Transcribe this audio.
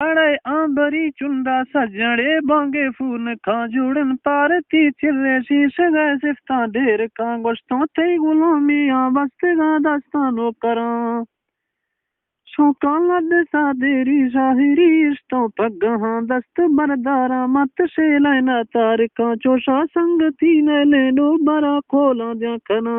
अड़े आंबरी चुंदा सजड़े बांगे फून खा जुड़न पारती चिर्रे शीश गए सिफ्ता ढेर का गोश्तों ते गुलामियां बस्त गा दास्तानो करा शौका लद सादेरी शाहिरी इश्तों पगहां दस्त बरदारा मत से लेना तारिका चोशा संगती ने लेनो बरा खोला द्या खना